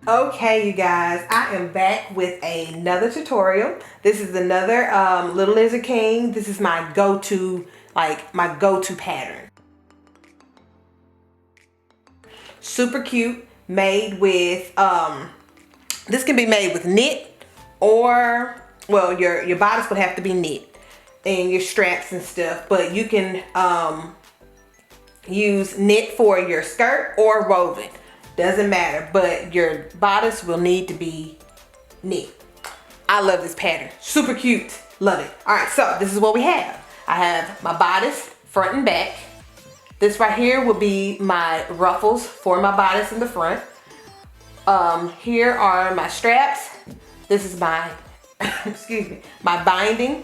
Okay, you guys, I am back with another tutorial. This is another Little Lizard King. This is my go-to, my go-to pattern. Super cute, made with, this can be made with knit or, well, your bodice would have to be knit and your straps and stuff, but you can use knit for your skirt or woven. Doesn't matter, but your bodice will need to be knit. I love this pattern. Super cute. Love it. All right, so this is what we have. I have my bodice front and back. This right here will be my ruffles for my bodice in the front. Here are my straps. This is my, excuse me, my binding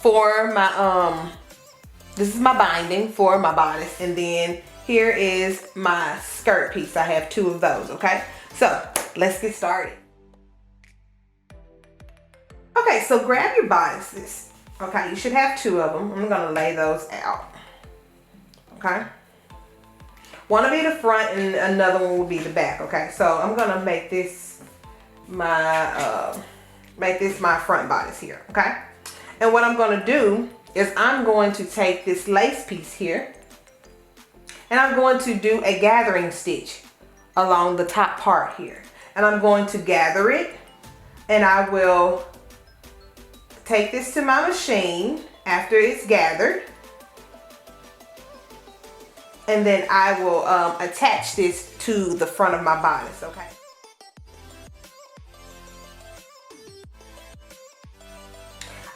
for my, this is my binding for my bodice, and then here is my skirt piece. I have two of those, okay? So let's get started. Okay, so grab your bodices. Okay, you should have two of them. I'm gonna lay those out, okay? One will be the front and another one will be the back, okay? So I'm gonna make this my front bodice here, okay? And what I'm gonna do is I'm going to take this lace piece here and I'm going to do a gathering stitch along the top part here. And I'm going to gather it, and I will take this to my machine after it's gathered. And then I will attach this to the front of my bodice, okay?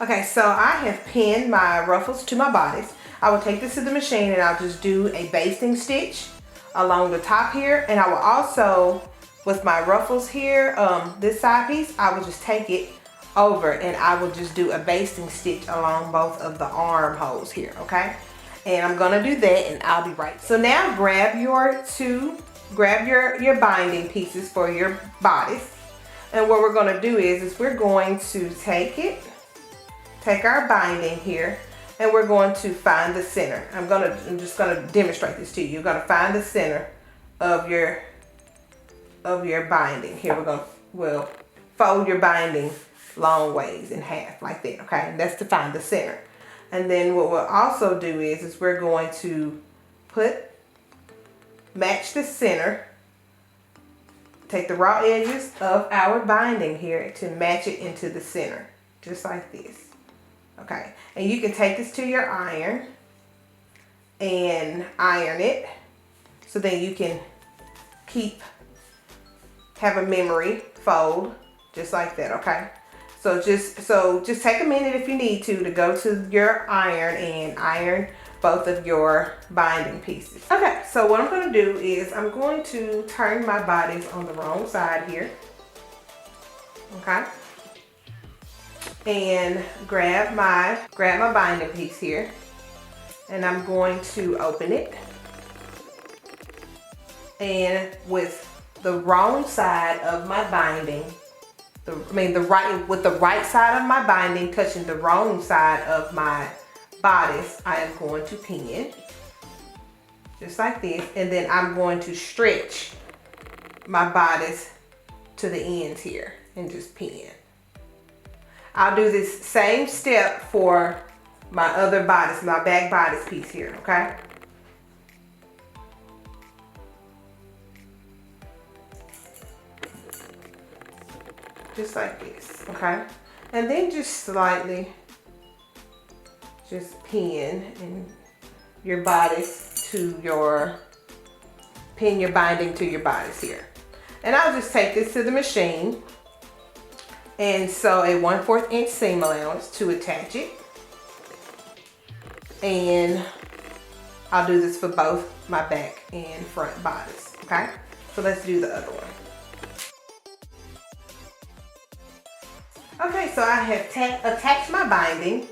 Okay, so I have pinned my ruffles to my bodice. I will take this to the machine and I'll just do a basting stitch along the top here. And I will also, with my ruffles here, this side piece, I will just take it over and I will just do a basting stitch along both of the armholes here, okay? And I'm gonna do that and I'll be right. So now grab your binding pieces for your bodice. And what we're gonna do is we're going to take our binding here, and we're going to find the center. I'm just gonna demonstrate this to you. You're gonna find the center of your binding. Here we'll fold your binding long ways in half like that, okay? And that's to find the center. And then what we'll also do is we're going to match the center, take the raw edges of our binding here to match it into the center, just like this. Okay, and you can take this to your iron and iron it, so then you can have a memory fold just like that, okay? So just take a minute if you need to go to your iron and iron both of your binding pieces. Okay, so what I'm going to do is I'm going to turn my bodice on the wrong side here, okay? And grab my binding piece here, and I'm going to open it, and with the wrong side of my binding, with the right side of my binding touching the wrong side of my bodice, I am going to pin just like this, and then I'm going to stretch my bodice to the ends here and just pin. I'll do this same step for my other bodice, my back bodice piece here, okay? Just like this, okay? And then just slightly pin your bodice pin your binding to your bodice here. And I'll just take this to the machine and sew a 1/4 inch seam allowance to attach it. And I'll do this for both my back and front bodice, okay? So let's do the other one. Okay, so I have attached my binding.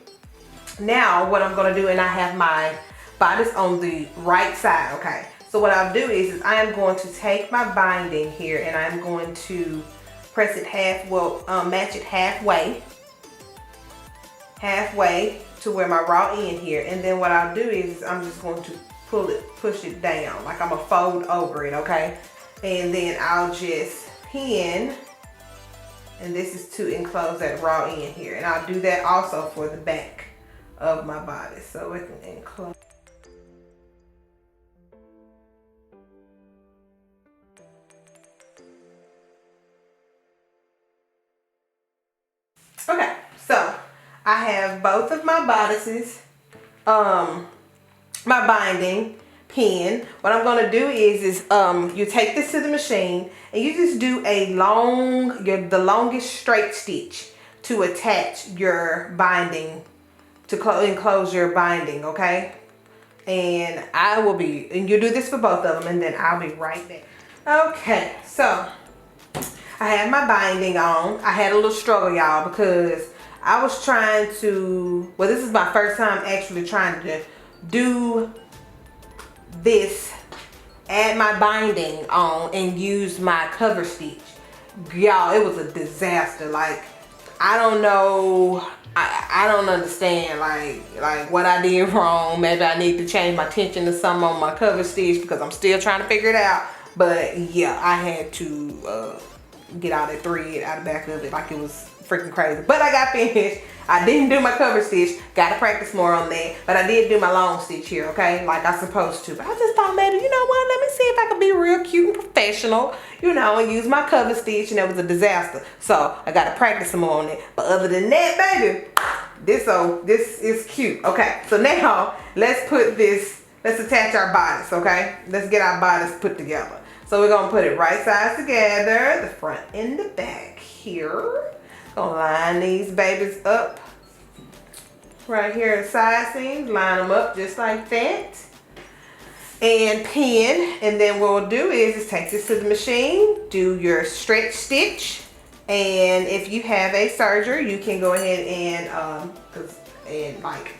Now what I'm gonna do, and I have my bodice on the right side, okay? So what I'll do is I am going to take my binding here and I'm going to press it match it halfway to where my raw end here. And then what I'll do is I'm just going to push it down, like I'm gonna fold over it, okay? And then I'll just pin, and this is to enclose that raw end here. And I'll do that also for the back of my bodice, so it can enclose. Okay, so I have both of my bodices, my binding pin. What I'm gonna do is you take this to the machine and you just do a the longest straight stitch to attach your binding, to enclose your binding, okay? And and you do this for both of them, and then I'll be right back. Okay, so I had my binding on. I had a little struggle, y'all, because I was trying to, well, this is my first time actually trying to do this, add my binding on and use my cover stitch. Y'all, it was a disaster. Like, I don't know, I don't understand like what I did wrong. Maybe I need to change my tension to something on my cover stitch because I'm still trying to figure it out. But yeah, I had to get all that thread out the back of it like it was freaking crazy. But I got finished. I didn't do my cover stitch. Got to practice more on that. But I did do my long stitch here, okay? Like I supposed to. But I just thought, maybe, you know what? Let me see if I can be real cute and professional, you know, and use my cover stitch. And it was a disaster. So I got to practice some more on it. But other than that, baby, this is cute. Okay, so now let's attach our bodice, okay? Let's get our bodice put together. So we're gonna put it right sides together, the front and the back here. Gonna line these babies up right here at side seams. Line them up just like that. And pin. And then what we'll do is just take this to the machine, do your stretch stitch. And if you have a serger, you can go ahead and like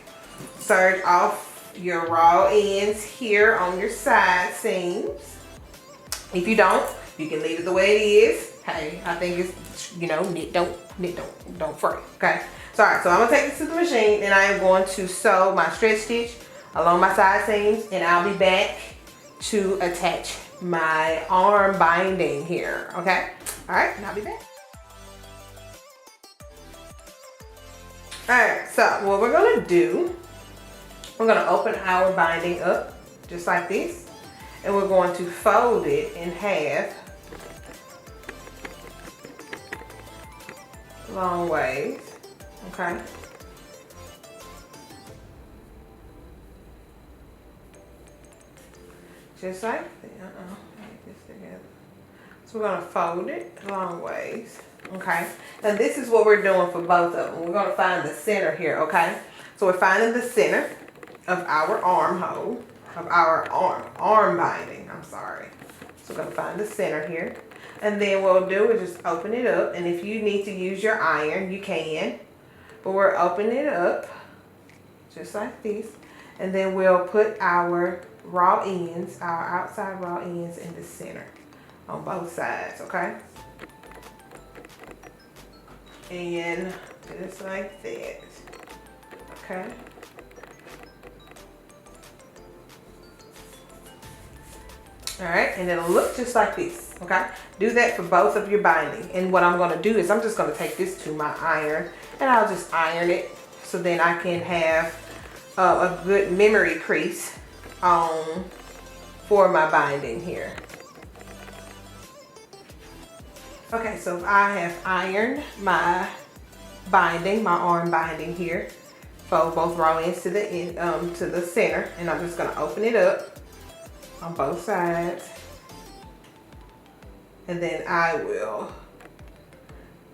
serge off your raw ends here on your side seams. If you don't, you can leave it the way it is. Hey, I think it's, you know, knit don't fray, okay? So, all right, so I'm gonna take this to the machine and I am going to sew my stretch stitch along my side seams, and I'll be back to attach my arm binding here, okay? All right, and I'll be back. All right, so what we're gonna do, we're gonna open our binding up just like this. And we're going to fold it in half long ways, okay? Just like that. Get this together. So we're gonna fold it long ways, okay? And this is what we're doing for both of them. We're gonna find the center here, okay? So we're finding the center of our armhole. Of our arm binding, I'm sorry. So we're gonna find the center here. And then what we'll do is just open it up. And if you need to use your iron, you can. But we're opening it up just like this. And then we'll put our raw ends, our outside raw ends in the center on both sides, okay? And just like that, okay? All right, and it'll look just like this, okay? Do that for both of your binding. And what I'm gonna do is I'm just gonna take this to my iron and I'll just iron it so then I can have a good memory crease for my binding here. Okay, so I have ironed my binding, my arm binding here. Fold both raw ends to the center, and I'm just gonna open it up on both sides, and then I will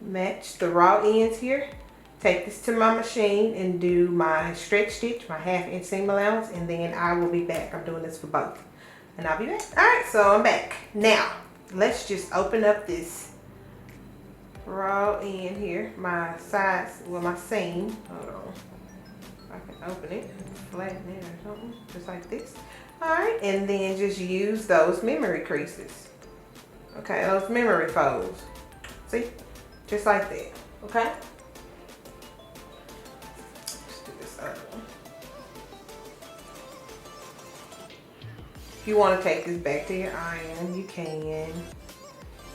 match the raw ends here, take this to my machine and do my stretch stitch, my 1/2 inch seam allowance, and then I will be back. I'm doing this for both, and I'll be back. All right, so I'm back. Now let's just open up this raw end here, my sides, well, my seam. Hold on, I can open it, flatten it or something, just like this. All right, and then just use those memory creases. Okay, those memory folds. See, just like that, okay? Let's do this other one. If you want to take this back to your iron, you can.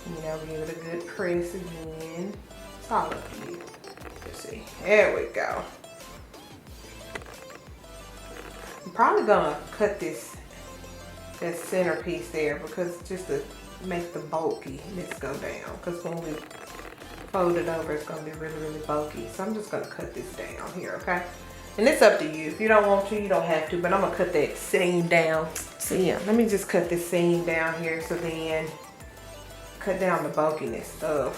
You know, give it a good press again. It's all up to you. Let's see. There we go. I'm probably gonna cut that center piece there because just to make the bulkiness go down. Because when we fold it over, it's gonna be really, really bulky. So I'm just gonna cut this down here, okay? And it's up to you. If you don't want to, you don't have to. But I'm gonna cut that seam down. So yeah, let me just cut this seam down here. So then cut down the bulkiness of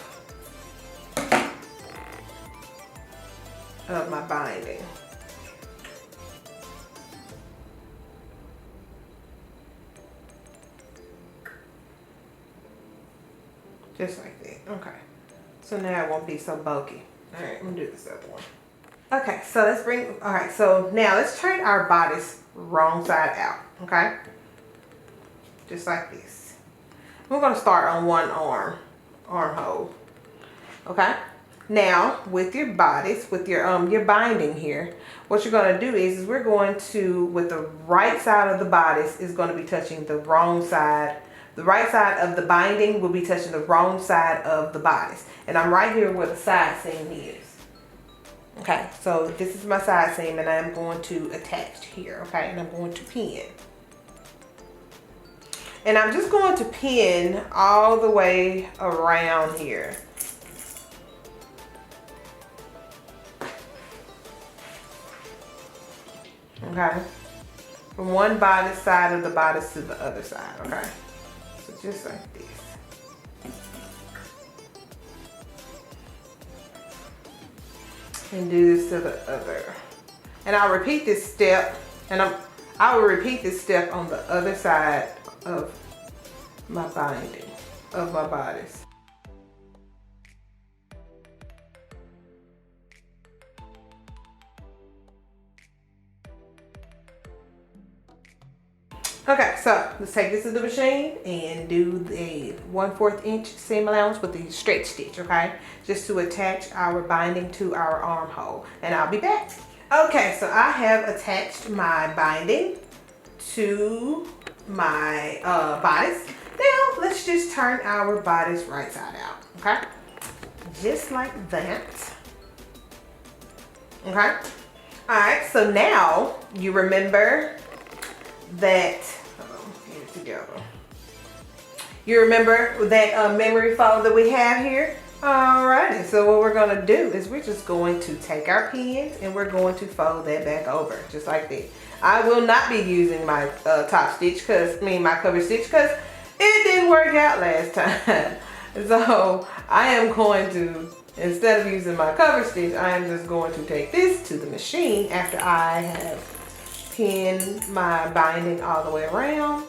my binding. Just like that. Okay. So now it won't be so bulky. All right, I'm gonna do this other one. Okay, so let's all right, so now let's turn our bodice wrong side out, okay? Just like this. We're gonna start on one armhole, okay? Now, with your bodice, with your binding here, what you're gonna do is we're going to, with the right side of the bodice is gonna be touching the wrong side. The right side of the binding will be touching the wrong side of the bodice. And I'm right here where the side seam is. Okay, so this is my side seam and I'm going to attach here, okay? And I'm going to pin. And I'm just going to pin all the way around here. Okay? From one bodice side of the bodice to the other side, okay? So just like this. And do this to the other. And I'll repeat this step, and I will repeat this step on the other side of my binding, of my bodice. Okay, so let's take this to the machine and do the 1/4 inch seam allowance with the stretch stitch, okay? Just to attach our binding to our armhole, and I'll be back. Okay, so I have attached my binding to my bodice. Now, let's just turn our bodice right side out, okay? Just like that. Okay? All right, so now you remember that, get it together. You remember that memory fold that we have here? Alrighty, so what we're gonna do is we're just going to take our pins and we're going to fold that back over, just like that. I will not be using my top stitch, my cover stitch, because it didn't work out last time. So I am going to, instead of using my cover stitch, I am just going to take this to the machine after I have pinned my binding all the way around.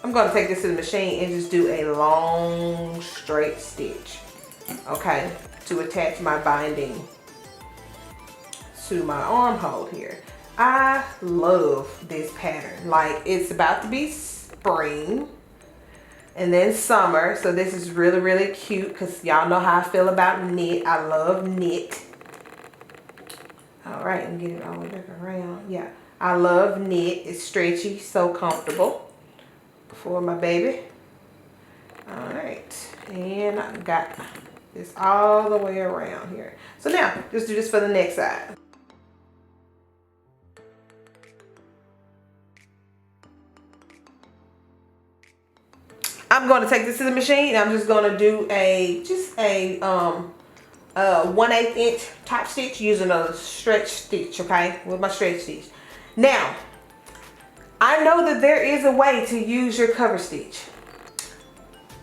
I'm going to take this to the machine and just do a long straight stitch, okay, to attach my binding to my armhole here. I love this pattern. Like, it's about to be spring and then summer, so this is really, really cute because y'all know how I feel about knit. I love knit. All right, and get it all the way back around. Yeah, I love knit. It's stretchy, so comfortable for my baby. All right, and I got this all the way around here. So now, just do this for the next side. I'm going to take this to the machine. I'm just going to do a 1/8 inch top stitch using a stretch stitch, okay, with my stretch stitch. Now, I know that there is a way to use your cover stitch.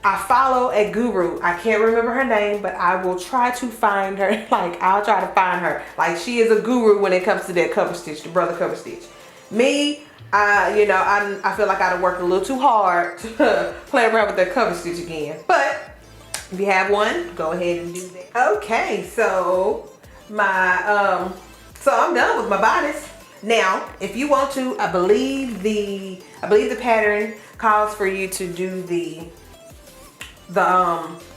I follow a guru. I can't remember her name, but I will try to find her. Like, I'll try to find her. Like, she is a guru when it comes to that cover stitch, the brother cover stitch. Me, I feel like I'd worked a little too hard to play around with that cover stitch again. But if you have one, go ahead and do that. Okay, so so I'm done with my bodice. Now, if you want to, I believe the pattern calls for you to do the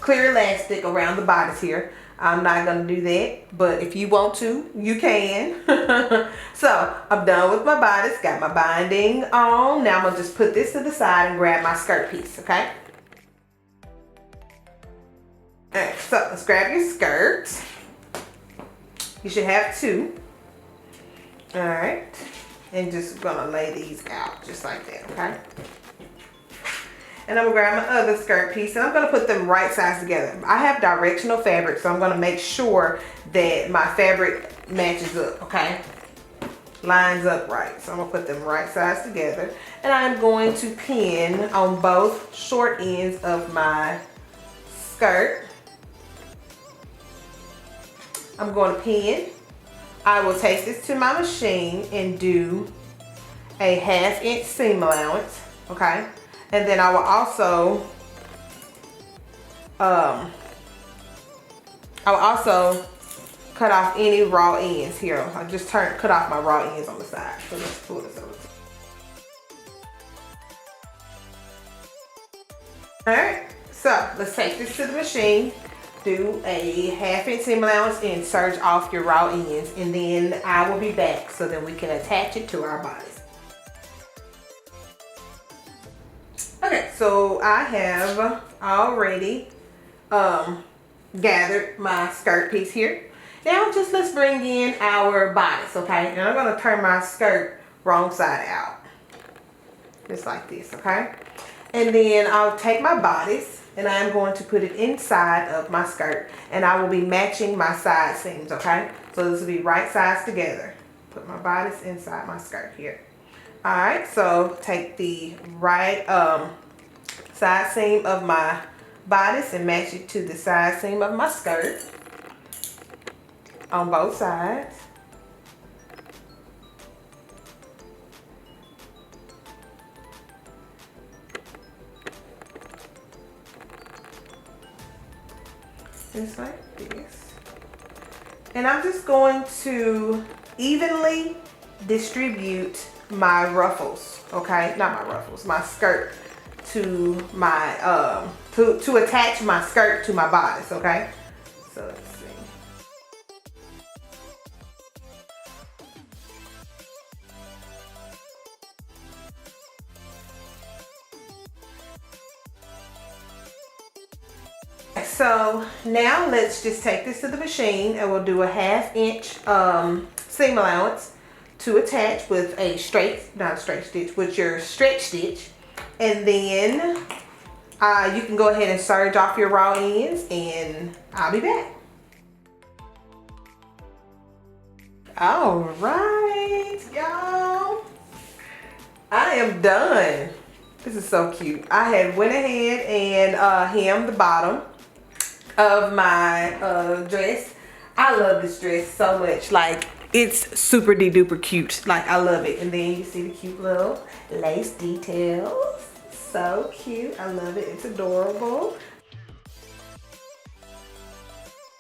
clear elastic around the bodice here. I'm not gonna do that, but if you want to, you can. So I'm done with my bodice, got my binding on. Now I'm gonna just put this to the side and grab my skirt piece, okay? All right, so let's grab your skirt. You should have two. All right, and just gonna lay these out just like that, okay? And I'm gonna grab my other skirt piece and I'm gonna put them right sides together. I have directional fabric, so I'm gonna make sure that my fabric matches up, okay? Lines up right. So I'm gonna put them right sides together. And I'm going to pin on both short ends of my skirt. I'm going to pin. I will take this to my machine and do a 1/2 inch seam allowance, okay? And then I will also cut off any raw ends here. I just cut off my raw ends on the side. So let's pull this over. All right, so let's take this to the machine, do a 1/2 inch seam allowance and serge off your raw ends, and then I will be back so that we can attach it to our bodice. Okay, so I have already gathered my skirt piece here. Now just let's bring in our bodice, okay? And I'm gonna turn my skirt wrong side out. Just like this, okay? And then I'll take my bodice and I'm going to put it inside of my skirt, and I will be matching my side seams, okay? So this will be right sides together. Put my bodice inside my skirt here. All right, so take the right side seam of my bodice and match it to the side seam of my skirt on both sides. Just like this. And I'm just going to evenly distribute my ruffles, okay? Not my ruffles, my skirt to my to attach my skirt to my bodice, okay? So let's see. So now let's just take this to the machine and we'll do a 1/2 inch seam allowance to attach with a not a straight stitch, with your stretch stitch. And then you can go ahead and serge off your raw ends and I'll be back. All right, y'all. I am done. This is so cute. I had went ahead and hemmed the bottom of my dress. I love this dress so much. Like, it's super duper cute. Like, I love it. And then you see the cute little lace details. So cute. I love it. It's adorable.